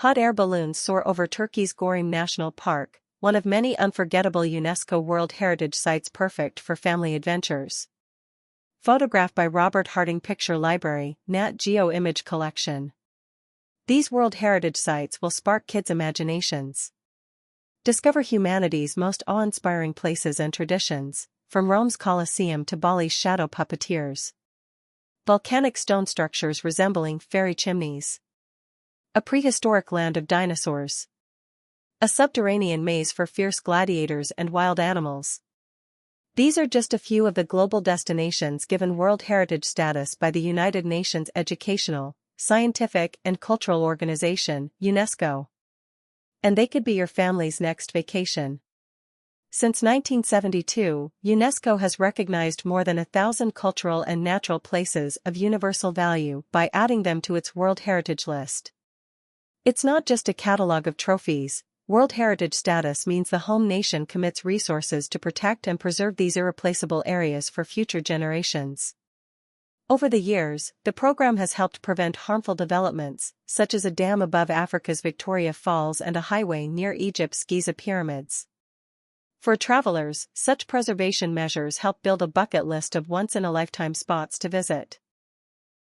Hot air balloons soar over Turkey's Gorim National Park, one of many unforgettable UNESCO World Heritage Sites perfect for family adventures. Photographed by Robert Harding Picture Library, Nat Geo Image Collection. These World Heritage Sites will spark kids' imaginations. Discover humanity's most awe-inspiring places and traditions, from Rome's Colosseum to Bali's shadow puppeteers. Volcanic stone structures resembling fairy chimneys. A prehistoric land of dinosaurs. A subterranean maze for fierce gladiators and wild animals. These are just a few of the global destinations given World Heritage status by the United Nations Educational, Scientific and Cultural Organization, UNESCO. And they could be your family's next vacation. Since 1972, UNESCO has recognized more than 1,000 cultural and natural places of universal value by adding them to its World Heritage list. It's not just a catalog of trophies. World Heritage status means the home nation commits resources to protect and preserve these irreplaceable areas for future generations. Over the years, the program has helped prevent harmful developments, such as a dam above Africa's Victoria Falls and a highway near Egypt's Giza pyramids. For travelers, such preservation measures help build a bucket list of once-in-a-lifetime spots to visit.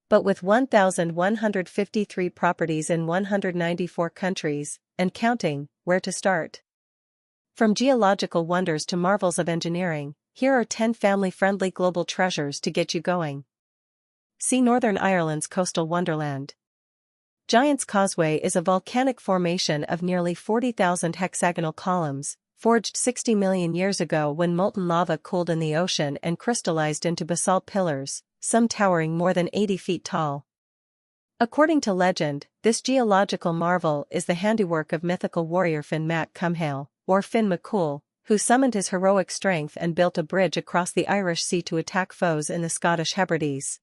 But with 1,153 properties in 194 countries, and counting, where to start? From geological wonders to marvels of engineering, here are 10 family-friendly global treasures to get you going. See Northern Ireland's coastal wonderland. Giant's Causeway is a volcanic formation of nearly 40,000 hexagonal columns, forged 60 million years ago when molten lava cooled in the ocean and crystallized into basalt pillars, some towering more than 80 feet tall. According to legend, this geological marvel is the handiwork of mythical warrior Finn Mac Cumhaill, or Finn MacCool, who summoned his heroic strength and built a bridge across the Irish Sea to attack foes in the Scottish Hebrides.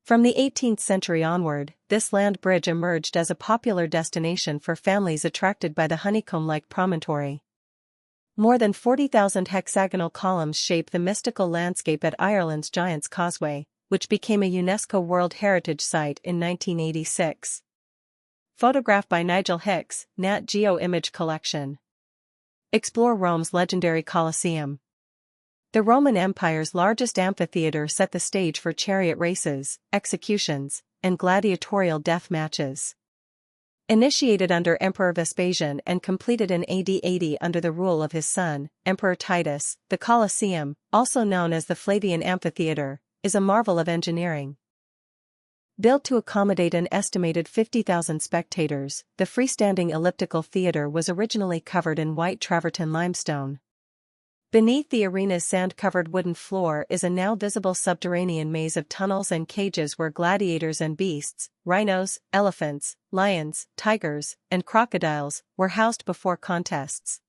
From the 18th century onward, this land bridge emerged as a popular destination for families attracted by the honeycomb-like promontory. More than 40,000 hexagonal columns shape the mystical landscape at Ireland's Giant's Causeway, which became a UNESCO World Heritage Site in 1986. Photographed by Nigel Hicks, Nat Geo Image Collection. Explore Rome's legendary Colosseum. The Roman Empire's largest amphitheater set the stage for chariot races, executions, and gladiatorial death matches. Initiated under Emperor Vespasian and completed in AD 80 under the rule of his son, Emperor Titus, the Colosseum, also known as the Flavian Amphitheater, is a marvel of engineering. Built to accommodate an estimated 50,000 spectators, the freestanding elliptical theater was originally covered in white travertine limestone. Beneath the arena's sand-covered wooden floor is a now visible subterranean maze of tunnels and cages where gladiators and beasts, rhinos, elephants, lions, tigers, and crocodiles, were housed before contests.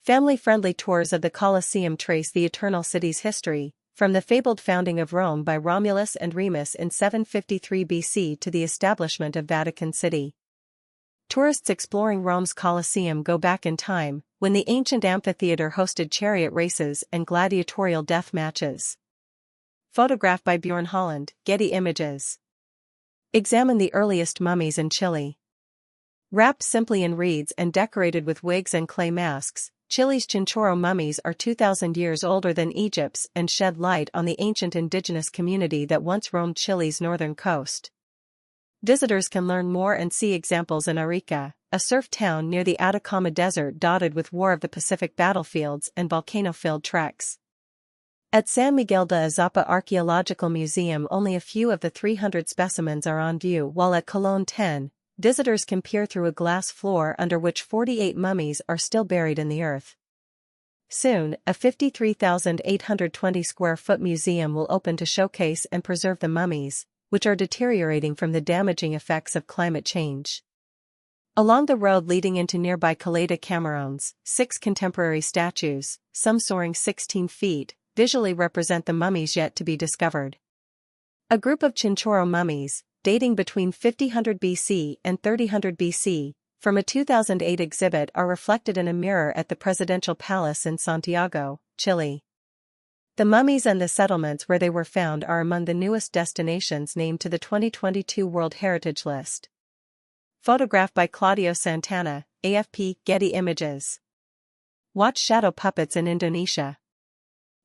Family-friendly tours of the Colosseum trace the Eternal City's history, from the fabled founding of Rome by Romulus and Remus in 753 BC to the establishment of Vatican City. Tourists exploring Rome's Colosseum go back in time, when the ancient amphitheater hosted chariot races and gladiatorial death matches. Photographed by Bjorn Holland, Getty Images. Examine the earliest mummies in Chile. Wrapped simply in reeds and decorated with wigs and clay masks, Chile's Chinchorro mummies are 2,000 years older than Egypt's and shed light on the ancient indigenous community that once roamed Chile's northern coast. Visitors can learn more and see examples in Arica, a surf town near the Atacama Desert dotted with War of the Pacific battlefields and volcano-filled treks. At San Miguel de Azapa Archaeological Museum only a few of the 300 specimens are on view, while at Cologne 10, visitors can peer through a glass floor under which 48 mummies are still buried in the earth. Soon, a 53,820 square foot museum will open to showcase and preserve the mummies, which are deteriorating from the damaging effects of climate change. Along the road leading into nearby Caleta Camarones, 6 contemporary statues, some soaring 16 feet, visually represent the mummies yet to be discovered. A group of Chinchorro mummies, dating between 5000 BC and 3000 BC, from a 2008 exhibit are reflected in a mirror at the Presidential Palace in Santiago, Chile. The mummies and the settlements where they were found are among the newest destinations named to the 2022 World Heritage List. Photographed by Claudio Santana, AFP, Getty Images. Watch shadow puppets in Indonesia.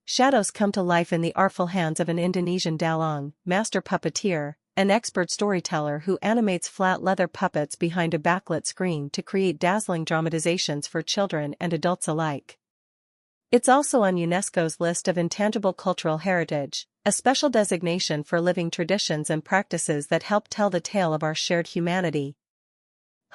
Shadows come to life in the artful hands of an Indonesian dalang, master puppeteer, an expert storyteller who animates flat leather puppets behind a backlit screen to create dazzling dramatizations for children and adults alike. It's also on UNESCO's list of intangible cultural heritage, a special designation for living traditions and practices that help tell the tale of our shared humanity.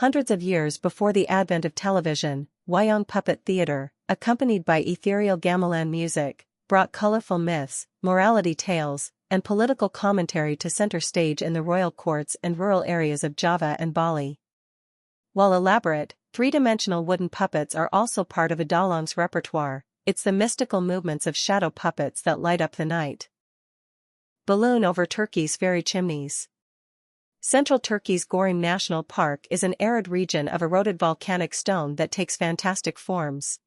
Hundreds of years before the advent of television, wayang puppet theater, accompanied by ethereal gamelan music, brought colorful myths, morality tales, and political commentary to center stage in the royal courts and rural areas of Java and Bali. While elaborate, three-dimensional wooden puppets are also part of a dalang's repertoire. It's the mystical movements of shadow puppets that light up the night. Balloon over Turkey's fairy chimneys. Central Turkey's Gorim National Park is an arid region of eroded volcanic stone that takes fantastic forms.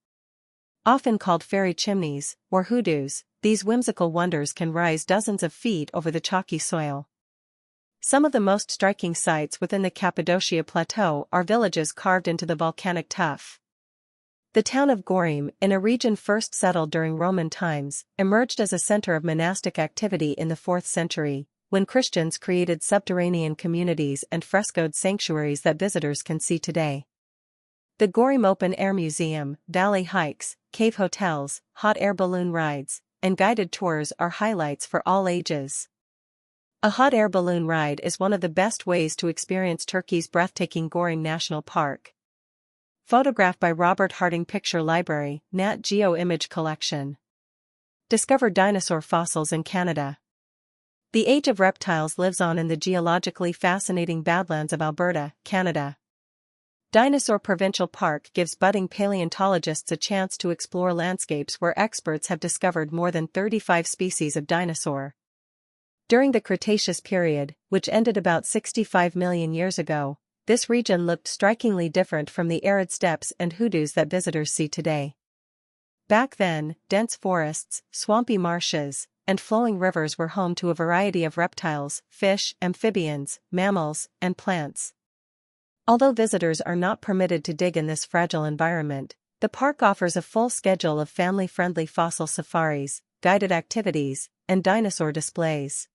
Often called fairy chimneys, or hoodoos, these whimsical wonders can rise dozens of feet over the chalky soil. Some of the most striking sights within the Cappadocia Plateau are villages carved into the volcanic tuff. The town of Gorim, in a region first settled during Roman times, emerged as a center of monastic activity in the 4th century, when Christians created subterranean communities and frescoed sanctuaries that visitors can see today. The Gorim Open Air Museum, valley hikes, cave hotels, hot air balloon rides, and guided tours are highlights for all ages. A hot air balloon ride is one of the best ways to experience Turkey's breathtaking Gorim National Park. Photographed by Robert Harding Picture Library, Nat Geo Image Collection. Discover dinosaur fossils in Canada. The age of reptiles lives on in the geologically fascinating Badlands of Alberta, Canada. Dinosaur Provincial Park gives budding paleontologists a chance to explore landscapes where experts have discovered more than 35 species of dinosaur. During the Cretaceous period, which ended about 65 million years ago, this region looked strikingly different from the arid steppes and hoodoos that visitors see today. Back then, dense forests, swampy marshes, and flowing rivers were home to a variety of reptiles, fish, amphibians, mammals, and plants. Although visitors are not permitted to dig in this fragile environment, the park offers a full schedule of family-friendly fossil safaris, guided activities, and dinosaur displays.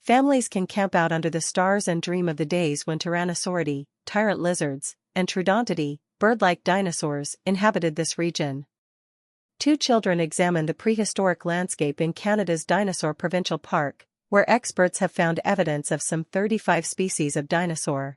Families can camp out under the stars and dream of the days when Tyrannosauridae, tyrant lizards, and Troodontidae, bird-like dinosaurs, inhabited this region. 2 children examine the prehistoric landscape in Canada's Dinosaur Provincial Park, where experts have found evidence of some 35 species of dinosaur.